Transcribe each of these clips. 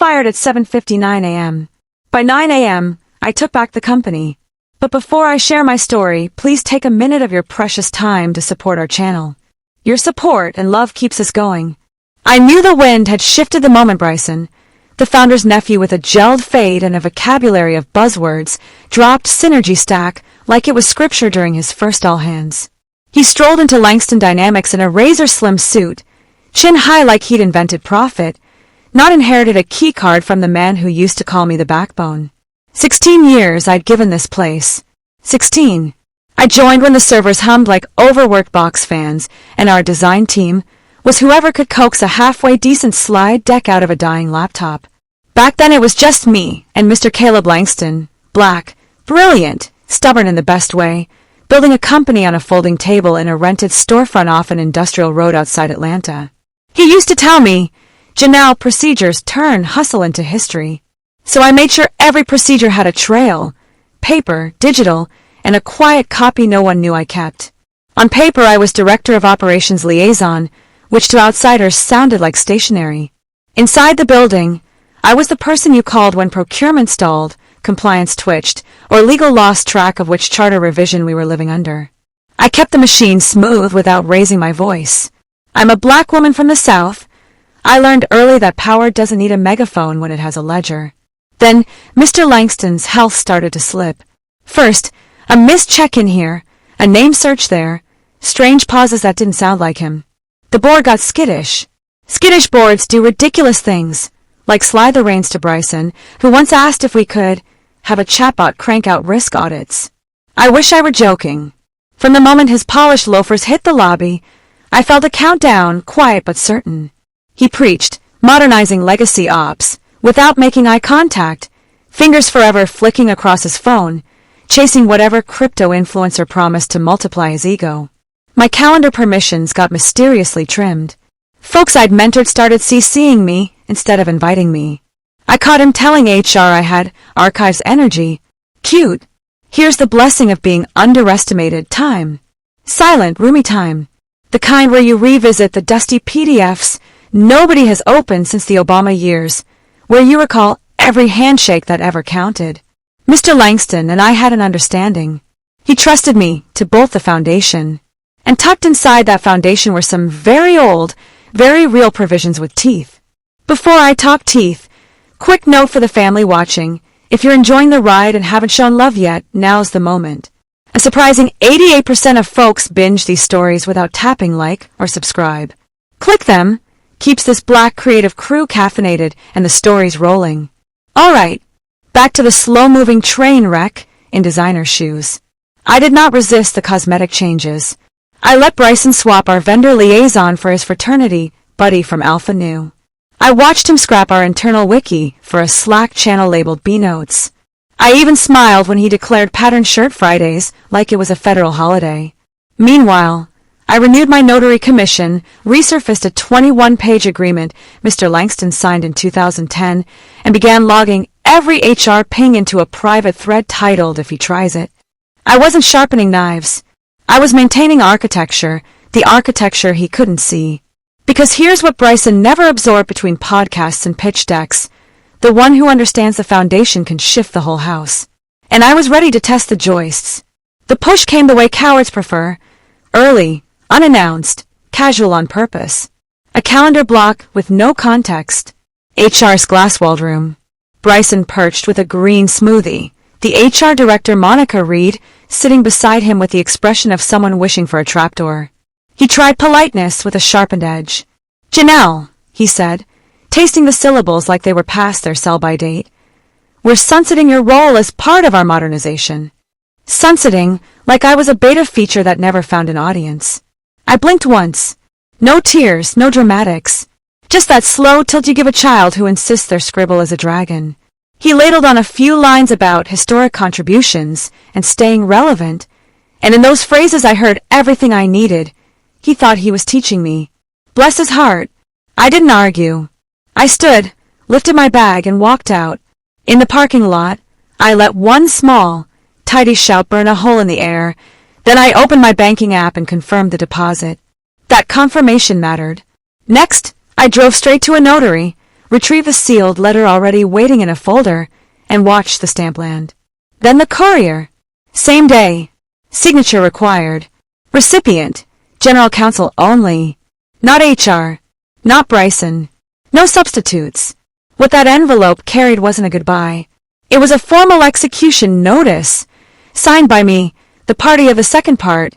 fired at 7:59 a.m. By 9 a.m., I took back the company. But before I share my story, please take a minute of your precious time to support our channel. Your support and love keeps us going. I knew the wind had shifted the moment Bryson, the founder's nephew with a gelled fade and a vocabulary of buzzwords, dropped Synergy Stack like it was scripture during his first all hands. He strolled into Langston Dynamics in a razor-slim suit, chin high like he'd invented profit, not inherited a key card from the man who used to call me the backbone. 16 years I'd given this place. 16. I joined when the servers hummed like overworked box fans, and our design team was whoever could coax a halfway decent slide deck out of a dying laptop. Back then it was just me and Mr. Caleb Langston, black, brilliant, stubborn in the best way, building a company on a folding table in a rented storefront off an industrial road outside Atlanta. He used to tell me, Janelle, procedures turn hustle into history. So I made sure every procedure had a trail, paper, digital, and a quiet copy no one knew I kept. On paper I was Director of Operations Liaison, which to outsiders sounded like stationery. Inside the building, I was the person you called when procurement stalled, compliance twitched, or legal lost track of which charter revision we were living under. I kept the machine smooth without raising my voice. I'm a black woman from the South. I learned early that power doesn't need a megaphone when it has a ledger. Then Mr. Langston's health started to slip. First, a missed check-in here, a name search there, strange pauses that didn't sound like him. The board got skittish. Skittish boards do ridiculous things, like slide the reins to Bryson, who once asked if we could have a chatbot crank out risk audits. I wish I were joking. From the moment his polished loafers hit the lobby, I felt a countdown, quiet but certain. He preached, modernizing legacy ops, without making eye contact, fingers forever flicking across his phone, chasing whatever crypto influencer promised to multiply his ego. My calendar permissions got mysteriously trimmed. Folks I'd mentored started CCing me instead of inviting me. I caught him telling HR I had archives energy. Cute. Here's the blessing of being underestimated time. Silent, roomy time. The kind where you revisit the dusty PDFs nobody has opened since the Obama years, where you recall every handshake that ever counted. Mr. Langston and I had an understanding. He trusted me to bolt the foundation. And tucked inside that foundation were some very old, very real provisions with teeth. Before I talk teeth, quick note for the family watching. If you're enjoying the ride and haven't shown love yet, now's the moment. A surprising 88% of folks binge these stories without tapping like or subscribe. Click them. Keeps this black creative crew caffeinated and the stories rolling. Alright, back to the slow-moving train wreck in designer shoes. I did not resist the cosmetic changes. I let Bryson swap our vendor liaison for his fraternity buddy from Alpha Nu. I watched him scrap our internal wiki for a Slack channel labeled B-Notes. I even smiled when he declared Pattern Shirt Fridays like it was a federal holiday. Meanwhile, I renewed my notary commission, resurfaced a 21-page agreement Mr. Langston signed in 2010, and began logging every HR ping into a private thread titled If He Tries It. I wasn't sharpening knives. I was maintaining architecture, the architecture he couldn't see. Because here's what Bryson never absorbed between podcasts and pitch decks. The one who understands the foundation can shift the whole house. And I was ready to test the joists. The push came the way cowards prefer. Early, unannounced, casual on purpose. A calendar block with no context. HR's glass-walled room. Bryson perched with a green smoothie. The HR director, Monica Reed, sitting beside him with the expression of someone wishing for a trapdoor. He tried politeness with a sharpened edge. Janelle, he said, tasting the syllables like they were past their sell-by date. We're sunsetting your role as part of our modernization. Sunsetting, like I was a beta feature that never found an audience. I blinked once. No tears, no dramatics. Just that slow tilt you give a child who insists their scribble is a dragon. He ladled on a few lines about historic contributions and staying relevant, and in those phrases I heard everything I needed. He thought he was teaching me. Bless his heart. I didn't argue. I stood, lifted my bag, and walked out. In the parking lot, I let one small, tidy shout burn a hole in the air. Then I opened my banking app and confirmed the deposit. That confirmation mattered. Next, I drove straight to a notary, retrieved the sealed letter already waiting in a folder, and watched the stamp land. Then the courier. Same day. Signature required. Recipient. General Counsel only. Not HR. Not Bryson. No substitutes. What that envelope carried wasn't a goodbye. It was a formal execution notice, signed by me, the party of the second part,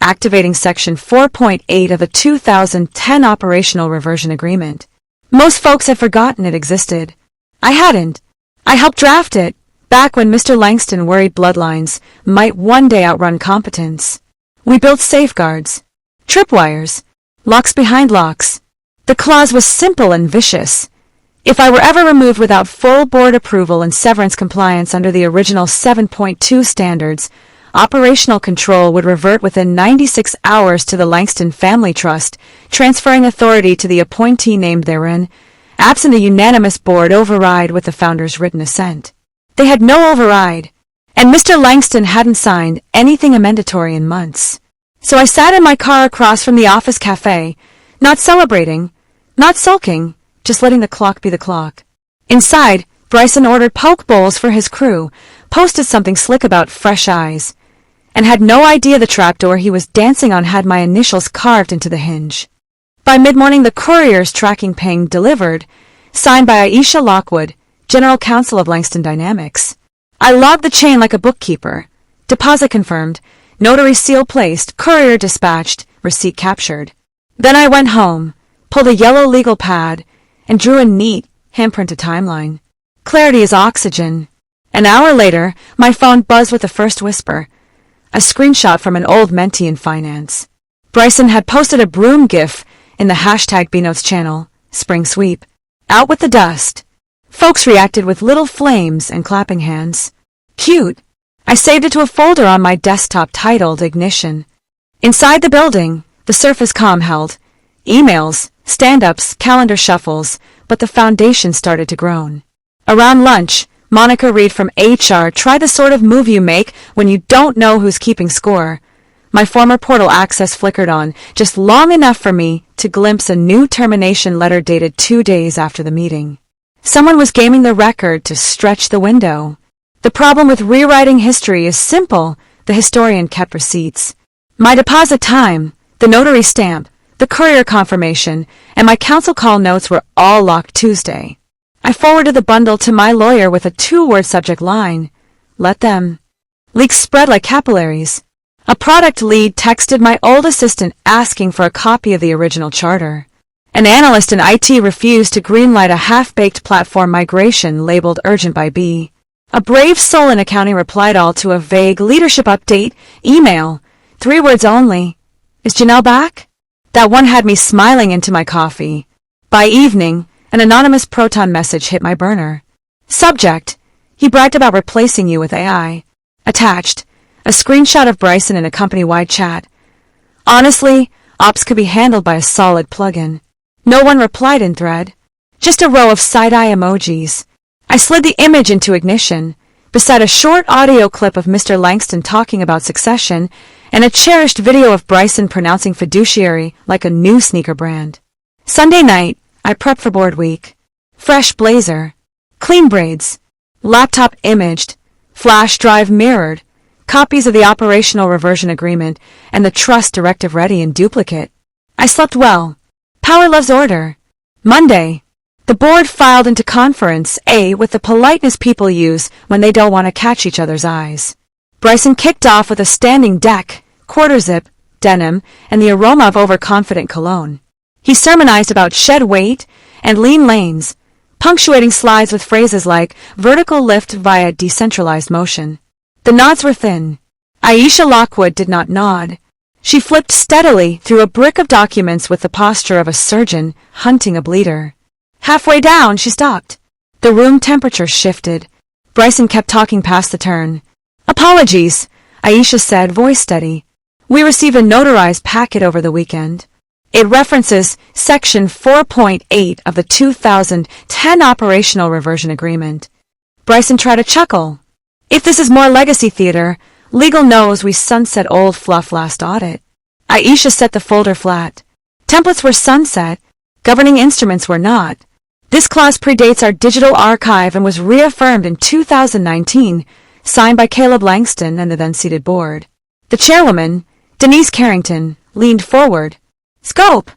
activating Section 4.8 of the 2010 Operational Reversion Agreement. Most folks had forgotten it existed. I hadn't. I helped draft it, back when Mr. Langston worried bloodlines might one day outrun competence. We built safeguards, tripwires, locks behind locks. The clause was simple and vicious. If I were ever removed without full board approval and severance compliance under the original 7.2 standards, operational control would revert within 96 hours to the Langston Family Trust, transferring authority to the appointee named therein, absent a unanimous board override with the founder's written assent. They had no override, and Mr. Langston hadn't signed anything amendatory in months. So I sat in my car across from the office cafe, not celebrating, not sulking, just letting the clock be the clock. Inside, Bryson ordered poke bowls for his crew, posted something slick about fresh eyes, and had no idea the trapdoor he was dancing on had my initials carved into the hinge. By mid-morning, the courier's tracking ping delivered, signed by Aisha Lockwood, General Counsel of Langston Dynamics. I logged the chain like a bookkeeper. Deposit confirmed, notary seal placed, courier dispatched, receipt captured. Then I went home, pulled a yellow legal pad, and drew a neat, hand-printed timeline. Clarity is oxygen. An hour later, my phone buzzed with the first whisper, a screenshot from an old mentee in finance. Bryson had posted a broom gif in the hashtag BNotes channel, Spring Sweep. Out with the dust. Folks reacted with little flames and clapping hands. Cute. I saved it to a folder on my desktop titled Ignition. Inside the building, the Surface comm held emails, stand-ups, calendar shuffles, but the foundation started to groan. Around lunch, Monica Reed from HR tried the sort of move you make when you don't know who's keeping score. My former portal access flickered on, just long enough for me to glimpse a new termination letter dated 2 days after the meeting. Someone was gaming the record to stretch the window. The problem with rewriting history is simple. The historian kept receipts. My deposit time, the notary stamp, the courier confirmation, and my counsel call notes were all locked Tuesday. I forwarded the bundle to my lawyer with a 2-word subject line. Let them. Leaks spread like capillaries. A product lead texted my old assistant asking for a copy of the original charter. An analyst in IT refused to greenlight a half-baked platform migration labeled urgent by B. A brave soul in accounting replied all to a vague leadership update email. 3 words only. Is Janelle back? That one had me smiling into my coffee. By evening, an anonymous Proton message hit my burner. Subject: he bragged about replacing you with AI. Attached: a screenshot of Bryson in a company-wide chat. Honestly, ops could be handled by a solid plugin. No one replied in thread. Just a row of side-eye emojis. I slid the image into Ignition, beside a short audio clip of Mr. Langston talking about succession and a cherished video of Bryson pronouncing fiduciary like a new sneaker brand. Sunday night, I prepped for board week. Fresh blazer, clean braids, laptop imaged, flash drive mirrored, copies of the Operational Reversion Agreement and the Trust Directive ready in duplicate. I slept well. Power loves order. Monday, the board filed into Conference A with the politeness people use when they don't want to catch each other's eyes. Bryson kicked off with a standing deck, quarter-zip, denim, and the aroma of overconfident cologne. He sermonized about shed weight and lean lanes, punctuating slides with phrases like vertical lift via decentralized motion. The nods were thin. Aisha Lockwood did not nod. She flipped steadily through a brick of documents with the posture of a surgeon hunting a bleeder. Halfway down, she stopped. The room temperature shifted. Bryson kept talking past the turn. Apologies, Aisha said, voice steady. We received a notarized packet over the weekend. It references Section 4.8 of the 2010 Operational Reversion Agreement. Bryson tried to chuckle. If this is more legacy theater, legal knows we sunset old fluff last audit. Aisha set the folder flat. Templates were sunset. Governing instruments were not. This clause predates our digital archive and was reaffirmed in 2019, signed by Caleb Langston and the then-seated board. The chairwoman, Denise Carrington, leaned forward. Scope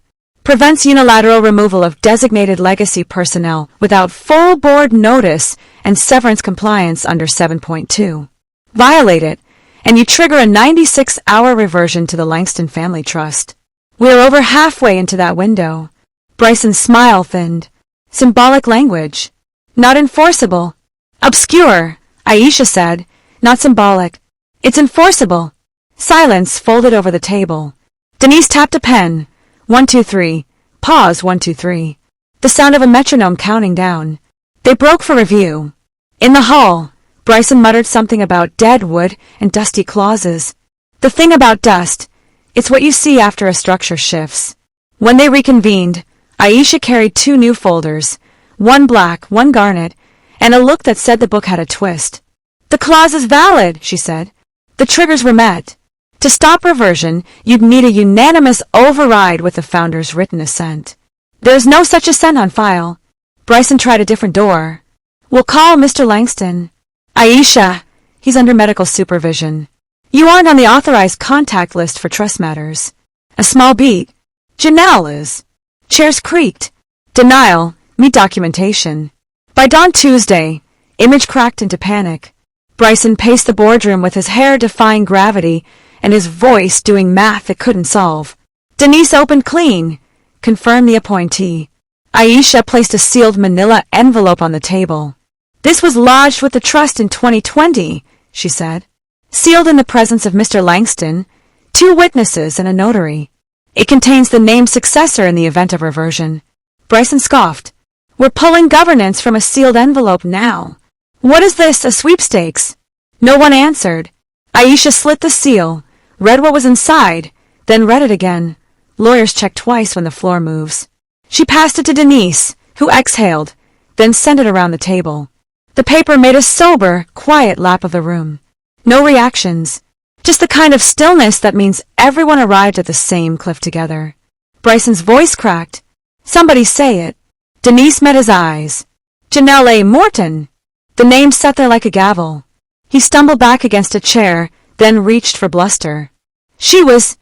prevents unilateral removal of designated legacy personnel without full board notice and severance compliance under 7.2. Violate it, and you trigger a 96-hour reversion to the Langston Family Trust. We're over halfway into that window. Bryson's smile thinned. Symbolic language. Not enforceable. Obscure, Aisha said. Not symbolic. It's enforceable. Silence folded over the table. Denise tapped a pen. 1, 2, 3. Pause, 1, 2, 3. The sound of a metronome counting down. They broke for review. In the hall, Bryson muttered something about dead wood and dusty clauses. The thing about dust, it's what you see after a structure shifts. When they reconvened, Aisha carried 2 new folders, one black, one garnet, and a look that said the book had a twist. The clause is valid, she said. The triggers were met. To stop reversion, you'd need a unanimous override with the founder's written assent. There's no such assent on file. Bryson tried a different door. We'll call Mr. Langston. Aisha, he's under medical supervision. You aren't on the authorized contact list for trust matters. A small beat. Janelle is. Chairs creaked. Denial, meet documentation. By dawn Tuesday, Image cracked into panic. Bryson paced the boardroom with his hair defying gravity and his voice doing math it couldn't solve. Denise opened clean, confirmed the appointee. Aisha placed a sealed manila envelope on the table. This was lodged with the trust in 2020, she said. Sealed in the presence of Mr. Langston, 2 witnesses and a notary. It contains the named successor in the event of reversion. Bryson scoffed. We're pulling governance from a sealed envelope now. What is this, a sweepstakes? No one answered. Aisha slit the seal, read what was inside, then read it again. Lawyers check twice when the floor moves. She passed it to Denise, who exhaled, then sent it around the table. The paper made a sober, quiet lap of the room. No reactions. Just the kind of stillness that means everyone arrived at the same cliff together. Bryson's voice cracked. Somebody say it. Denise met his eyes. Janelle A. Morton. The name sat there like a gavel. He stumbled back against a chair, then reached for bluster. She was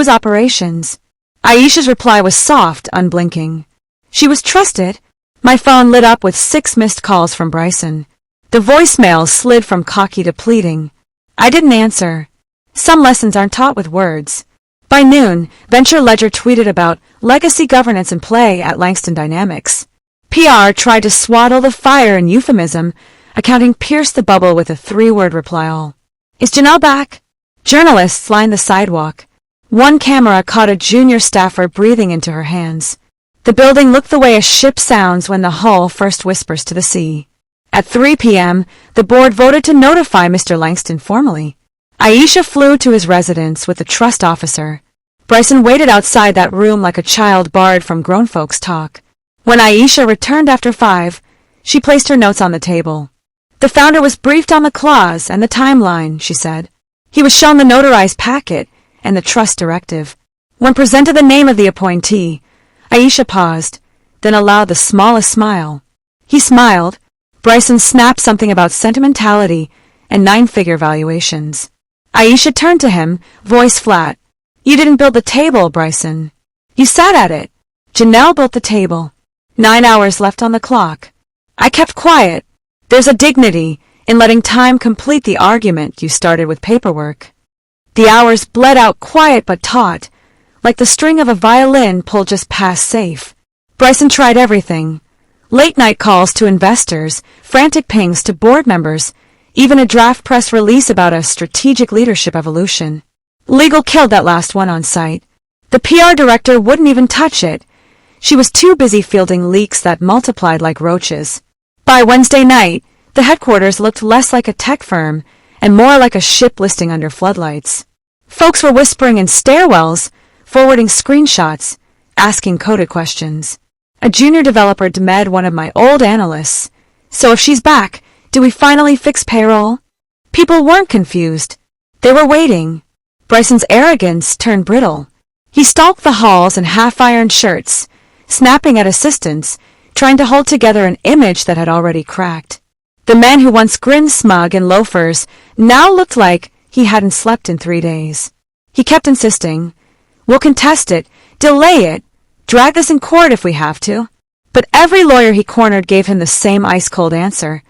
operations. Aisha's reply was soft, unblinking. She was trusted. My phone lit up with 6 missed calls from Bryson. The voicemail slid from cocky to pleading. I didn't answer. Some lessons aren't taught with words. By noon, Venture Ledger tweeted about legacy governance in play at Langston Dynamics. PR tried to swaddle the fire in euphemism. Accounting pierced the bubble with a 3-word reply all. Is Janelle back? Journalists lined the sidewalk. One camera caught a junior staffer breathing into her hands. The building looked the way a ship sounds when the hull first whispers to the sea. At 3 p.m., the board voted to notify Mr. Langston formally. Aisha flew to his residence with the trust officer. Bryson waited outside that room like a child barred from grown folks' talk. When Aisha returned after 5, she placed her notes on the table. The founder was briefed on the clause and the timeline, she said. He was shown the notarized packet and the trust directive. When presented the name of the appointee, Aisha paused, then allowed the smallest smile. He smiled. Bryson snapped something about sentimentality and 9-figure valuations. Aisha turned to him, voice flat. You didn't build the table, Bryson. You sat at it. Janelle built the table. 9 hours left on the clock. I kept quiet. There's a dignity in letting time complete the argument you started with paperwork. The hours bled out quiet but taut, like the string of a violin pulled just past safe. Bryson tried everything. Late-night calls to investors, frantic pings to board members, even a draft press release about a strategic leadership evolution. Legal killed that last one on site. The PR director wouldn't even touch it. She was too busy fielding leaks that multiplied like roaches. By Wednesday night, the headquarters looked less like a tech firm and more like a ship listing under floodlights. Folks were whispering in stairwells, forwarding screenshots, asking coded questions. A junior developer demed one of my old analysts. So if she's back, do we finally fix payroll? People weren't confused. They were waiting. Bryson's arrogance turned brittle. He stalked the halls in half-ironed shirts, snapping at assistants, trying to hold together an image that had already cracked. The man who once grinned smug in loafers now looked like he hadn't slept in 3 days. He kept insisting, "We'll contest it, delay it, drag this in court if we have to." But every lawyer he cornered gave him the same ice-cold answer.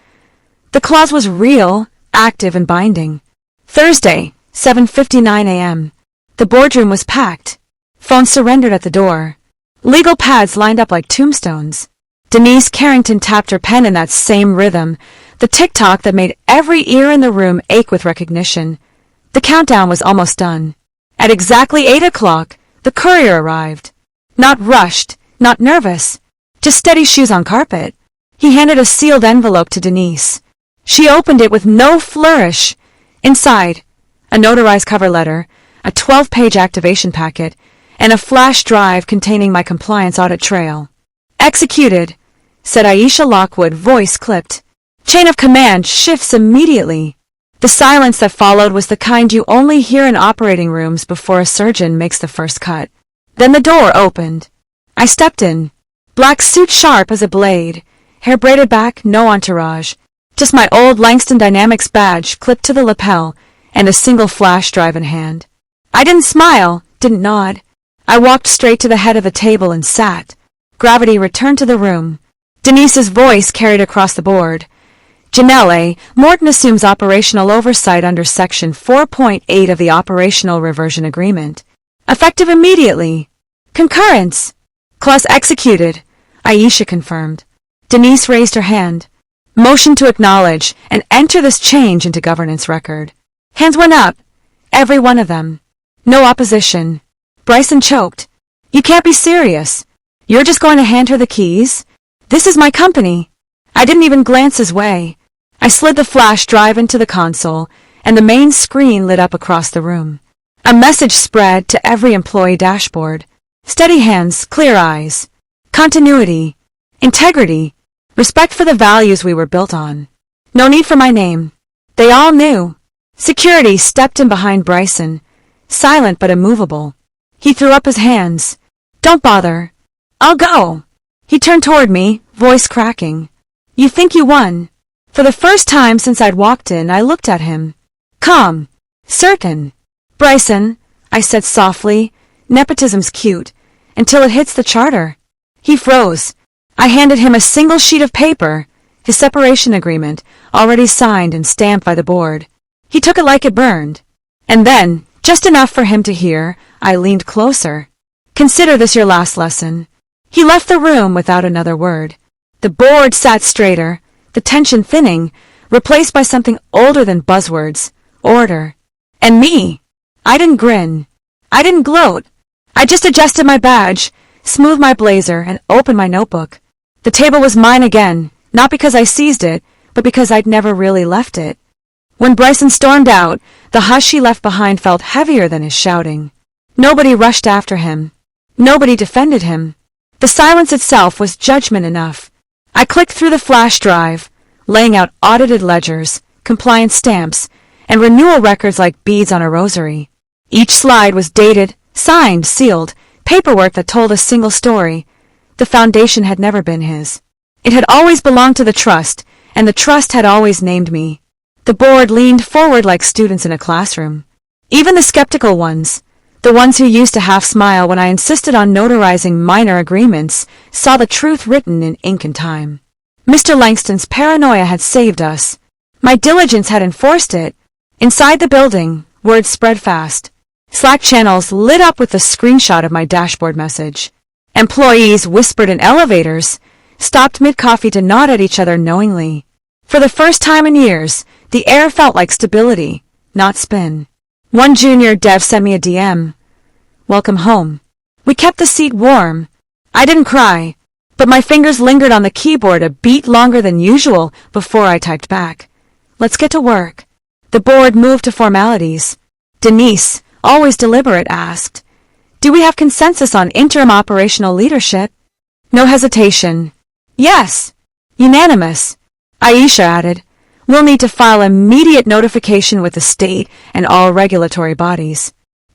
The clause was real, active, and binding. Thursday, 7:59 a.m. The boardroom was packed. Phones surrendered at the door. Legal pads lined up like tombstones. Denise Carrington tapped her pen in that same rhythm, the tick-tock that made every ear in the room ache with recognition. The countdown was almost done. At exactly 8 o'clock, the courier arrived. Not rushed, not nervous, just steady shoes on carpet. He handed a sealed envelope to Denise. She opened it with no flourish. Inside, a notarized cover letter, a 12-page activation packet, and a flash drive containing my compliance audit trail. "Executed," said Aisha Lockwood, voice clipped. Chain of command shifts immediately. The silence that followed was the kind you only hear in operating rooms before a surgeon makes the first cut. Then the door opened. I stepped in. Black suit sharp as a blade, hair braided back, no entourage. Just my old Langston Dynamics badge clipped to the lapel and a single flash drive in hand. I didn't smile, didn't nod. I walked straight to the head of the table and sat. Gravity returned to the room. Denise's voice carried across the board. "Janelle, Morton assumes operational oversight under Section 4.8 of the Operational Reversion Agreement. Effective immediately. Concurrence. Clause executed," Aisha confirmed. Denise raised her hand. "Motion to acknowledge and enter this change into governance record." Hands went up. Every one of them. No opposition. Bryson choked. "You can't be serious. You're just going to hand her the keys? This is my company." I didn't even glance his way. I slid the flash drive into the console, and the main screen lit up across the room. A message spread to every employee dashboard. Steady hands, clear eyes. Continuity. Integrity. Respect for the values we were built on. No need for my name. They all knew. Security stepped in behind Bryson, silent but immovable. He threw up his hands. "Don't bother. I'll go." He turned toward me, voice cracking. "You think you won?" For the first time since I'd walked in, I looked at him. Calm. Certain. "Bryson," I said softly, "nepotism's cute, until it hits the charter." He froze. I handed him a single sheet of paper, his separation agreement, already signed and stamped by the board. He took it like it burned. And then, just enough for him to hear, I leaned closer. "Consider this your last lesson." He left the room without another word. The board sat straighter, the tension thinning, replaced by something older than buzzwords, order. And me. I didn't grin. I didn't gloat. I just adjusted my badge, smoothed my blazer, and opened my notebook. The table was mine again, not because I seized it, but because I'd never really left it. When Bryson stormed out, the hush he left behind felt heavier than his shouting. Nobody rushed after him. Nobody defended him. The silence itself was judgment enough. I clicked through the flash drive, laying out audited ledgers, compliance stamps, and renewal records like beads on a rosary. Each slide was dated, signed, sealed, paperwork that told a single story. The foundation had never been his. It had always belonged to the trust, and the trust had always named me. The board leaned forward like students in a classroom. Even the skeptical ones, the ones who used to half smile when I insisted on notarizing minor agreements, saw the truth written in ink and time. Mr. Langston's paranoia had saved us. My diligence had enforced it. Inside the building, word spread fast. Slack channels lit up with a screenshot of my dashboard message. Employees whispered in elevators, stopped mid-coffee to nod at each other knowingly. For the first time in years, the air felt like stability, not spin. One junior dev sent me a DM. "Welcome home." We kept the seat warm. I didn't cry, but my fingers lingered on the keyboard a beat longer than usual before I typed back. "Let's get to work." The board moved to formalities. Denise, always deliberate, asked, "Do we have consensus on interim operational leadership?" No hesitation. "Yes." Unanimous. Aisha added, "We'll need to file immediate notification with the state and all regulatory bodies.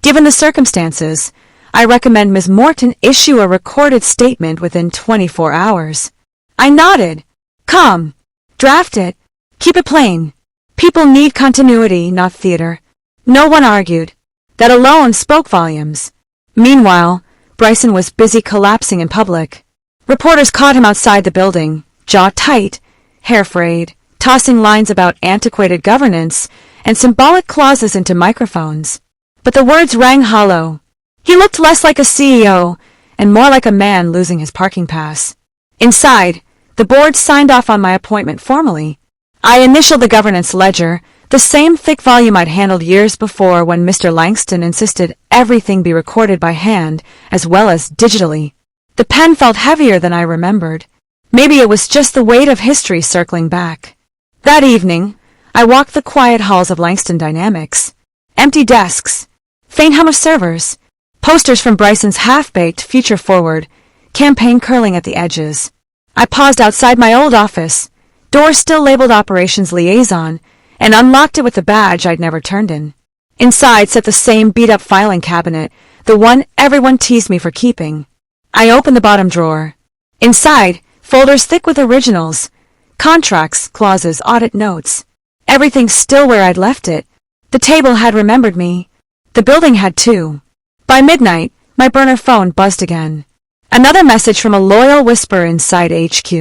Given the circumstances, I recommend Ms. Morton issue a recorded statement within 24 hours. I nodded. Calm. Draft it. Keep it plain. People need continuity, not theater. No one argued. That alone spoke volumes. Meanwhile, Bryson was busy collapsing in public. Reporters caught him outside the building, jaw tight, hair frayed, tossing lines about antiquated governance and symbolic clauses into microphones. But the words rang hollow. He looked less like a CEO and more like a man losing his parking pass. Inside, the board signed off on my appointment formally. I initialed the governance ledger, the same thick volume I'd handled years before when Mr. Langston insisted everything be recorded by hand as well as digitally. The pen felt heavier than I remembered. Maybe it was just the weight of history circling back. That evening, I walked the quiet halls of Langston Dynamics. Empty desks, faint hum of servers, posters from Bryson's half-baked future forward, campaign curling at the edges. I paused outside my old office, door still labeled Operations Liaison, and unlocked it with a badge I'd never turned in. Inside sat the same beat-up filing cabinet, the one everyone teased me for keeping. I opened the bottom drawer. Inside, folders thick with originals, contracts, clauses, audit notes. Everything still where I'd left it. The table had remembered me. The building had too. By midnight, my burner phone buzzed again. Another message from a loyal whisperer inside HQ.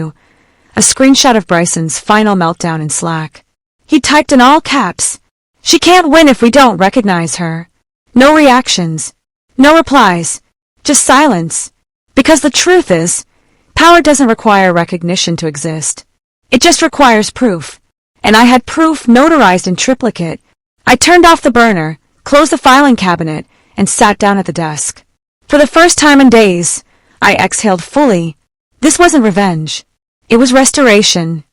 A screenshot of Bryson's final meltdown in Slack. He typed in all caps. She can't win if we don't recognize her. No reactions. No replies. Just silence. Because the truth is, power doesn't require recognition to exist. It just requires proof. And I had proof notarized in triplicate. I turned off the burner, closed the filing cabinet, and sat down at the desk. For the first time in days, I exhaled fully. This wasn't revenge. It was restoration.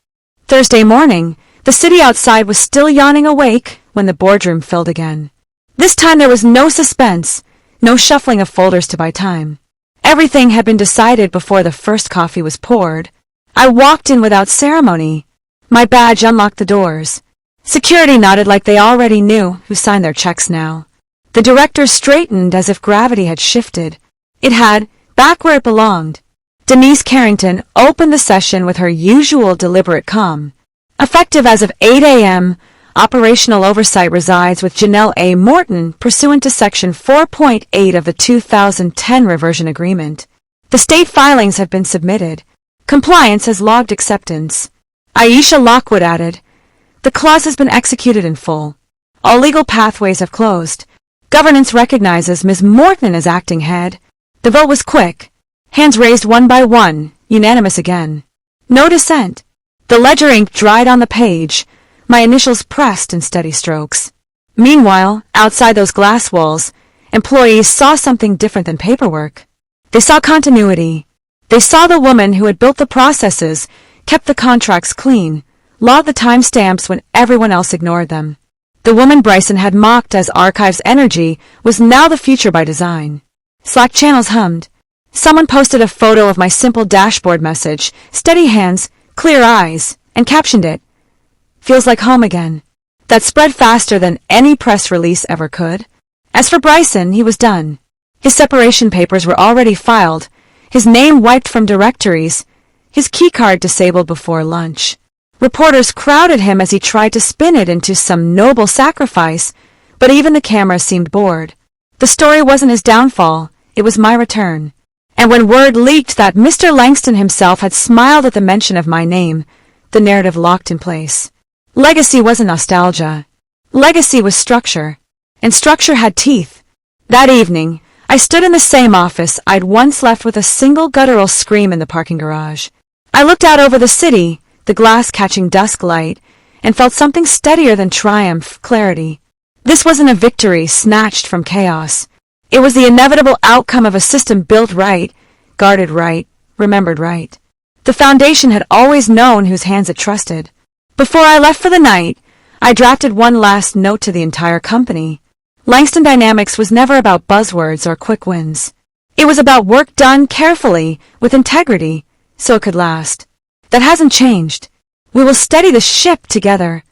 Thursday morning, the city outside was still yawning awake when the boardroom filled again. This time there was no suspense, no shuffling of folders to buy time. Everything had been decided before the first coffee was poured. I walked in without ceremony. My badge unlocked the doors. Security nodded like they already knew who signed their checks now. The directors straightened as if gravity had shifted. It had, back where it belonged. Denise Carrington opened the session with her usual deliberate calm. Effective as of 8 a.m., operational oversight resides with Janelle A. Morton pursuant to Section 4.8 of the 2010 Reversion Agreement. The state filings have been submitted. Compliance has logged acceptance. Aisha Lockwood added, "The clause has been executed in full. All legal pathways have closed. Governance recognizes Ms. Morton as acting head." The vote was quick. Hands raised one by one, unanimous again. No dissent. The ledger ink dried on the page, my initials pressed in steady strokes. Meanwhile, outside those glass walls, employees saw something different than paperwork. They saw continuity. They saw the woman who had built the processes, kept the contracts clean, logged the timestamps when everyone else ignored them. The woman Bryson had mocked as archives energy was now the future by design. Slack channels hummed. Someone posted a photo of my simple dashboard message, steady hands, clear eyes, and captioned it, "Feels like home again." That spread faster than any press release ever could. As for Bryson, he was done. His separation papers were already filed, his name wiped from directories, his keycard disabled before lunch. Reporters crowded him as he tried to spin it into some noble sacrifice, but even the cameras seemed bored. The story wasn't his downfall, it was my return. And when word leaked that Mr. Langston himself had smiled at the mention of my name, the narrative locked in place. Legacy wasn't nostalgia. Legacy was structure. And structure had teeth. That evening, I stood in the same office I'd once left with a single guttural scream in the parking garage. I looked out over the city, the glass catching dusk light, and felt something steadier than triumph, clarity. This wasn't a victory snatched from chaos. It was the inevitable outcome of a system built right, guarded right, remembered right. The foundation had always known whose hands it trusted. Before I left for the night, I drafted one last note to the entire company. Langston Dynamics was never about buzzwords or quick wins. It was about work done carefully, with integrity, so it could last. That hasn't changed. We will steady the ship together.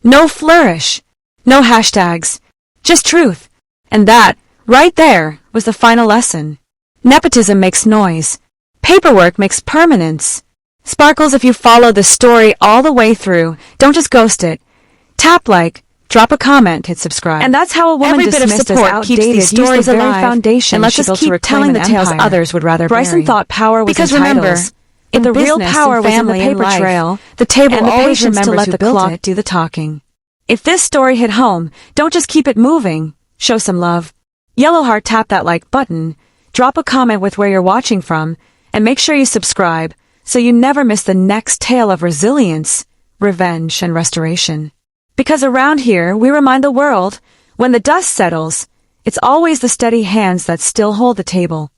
No flourish, no hashtags, just truth. And that, right there, was the final lesson. Nepotism makes noise. Paperwork makes permanence. Sparkles, if you follow the story all the way through, don't just ghost it. Tap like, drop a comment, hit subscribe. And that's how a woman Every bit of dismissed as support outdated keeps these stories used the very alive foundation and lets she us built keep to reclaim telling an the tales empire. others would rather Bryson bury. thought power was Because in remember, titles. in The real business, power in was in the family, and paper life, trail, the table, and the always patience remembers to let who the built clock it do the talking. If this story hit home, don't just keep it moving. Show some love. Yellowheart, tap that like button, drop a comment with where you're watching from, and make sure you subscribe so you never miss the next tale of resilience, revenge, and restoration. Because around here, we remind the world, when the dust settles, it's always the steady hands that still hold the table.